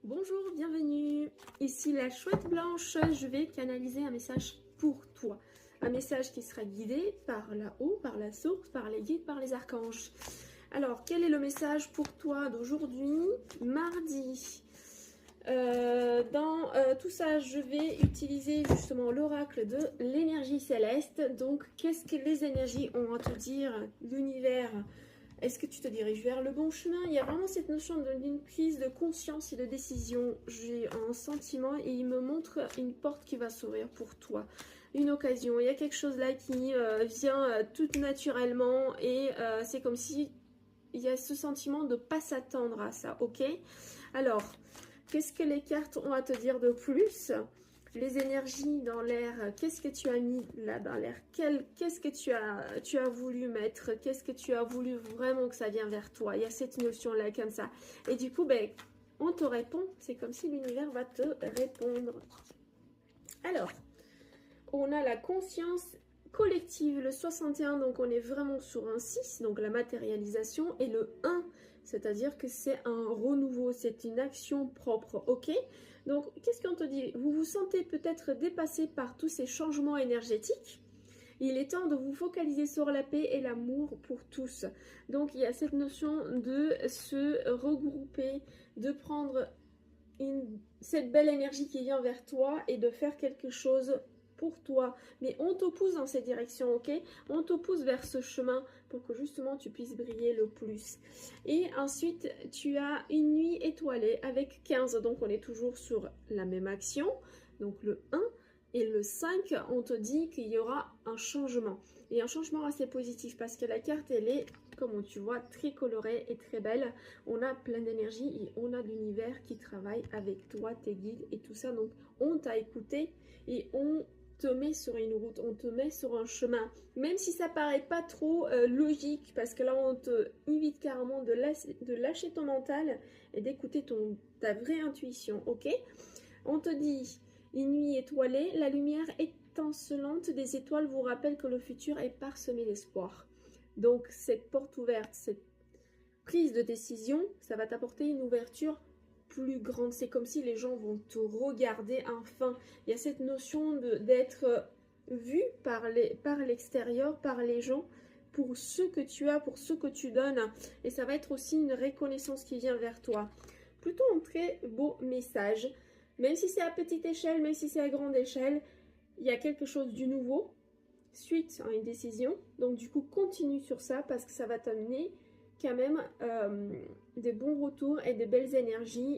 Bonjour, bienvenue. Ici la chouette blanche, je vais canaliser un message pour toi. Un message qui sera guidé par là-haut, par la source, par les guides, par les archanges. Alors, quel est le message pour toi d'aujourd'hui, mardi? Dans tout ça, je vais utiliser justement l'oracle de l'énergie céleste. Donc, qu'est-ce que les énergies ont à te dire, l'univers? Est-ce que tu te diriges vers le bon chemin? Il y a vraiment cette notion d'une prise de conscience et de décision. J'ai un sentiment et il me montre une porte qui va s'ouvrir pour toi. Une occasion. Il y a quelque chose là qui vient tout naturellement et c'est comme si il y a ce sentiment de ne pas s'attendre à ça, ok? Alors, qu'est-ce que les cartes ont à te dire de plus? Les énergies dans l'air, qu'est-ce que tu as mis là dans l'air? Qu'est-ce que tu as voulu mettre? Qu'est-ce que tu as voulu vraiment que ça vienne vers toi? Il y a cette notion-là comme ça. Et du coup, ben, on te répond. C'est comme si l'univers va te répondre. Alors, on a la conscience collective, le 61, donc on est vraiment sur un 6, donc la matérialisation, et le 1, c'est-à-dire que c'est un renouveau, c'est une action propre, ok? Donc, qu'est-ce qu'on te dit? Vous vous sentez peut-être dépassé par tous ces changements énergétiques. Il est temps de vous focaliser sur la paix et l'amour pour tous. Donc, il y a cette notion de se regrouper, de prendre cette belle énergie qui vient vers toi et de faire quelque chose pour toi. Mais on te pousse dans cette direction, ok? On te pousse vers ce chemin pour que justement tu puisses briller le plus. Et ensuite, tu as une nuit étoilée avec 15. Donc, on est toujours sur la même action. Donc, le 1 et le 5, on te dit qu'il y aura un changement. Et un changement assez positif parce que la carte, elle est, comme tu vois, très colorée et très belle. On a plein d'énergie et on a l'univers qui travaille avec toi, tes guides et tout ça. Donc, on t'a écouté et on te met sur une route, on te met sur un chemin, même si ça paraît pas trop logique, parce que là on te invite carrément de lâcher ton mental et d'écouter ta vraie intuition, ok? On te dit une nuit étoilée, la lumière étincelante des étoiles vous rappelle que le futur est parsemé d'espoir. Donc cette porte ouverte, cette prise de décision, ça va t'apporter une ouverture plus grande. C'est comme si les gens vont te regarder enfin. Il y a cette notion d'être vu par l'extérieur, par les gens, pour ce que tu as, pour ce que tu donnes. Et ça va être aussi une reconnaissance qui vient vers toi. Plutôt un très beau message. Même si c'est à petite échelle, même si c'est à grande échelle, il y a quelque chose du nouveau suite à une décision. Donc du coup, continue sur ça parce que ça va t'amener quand même des bons retours et des belles énergies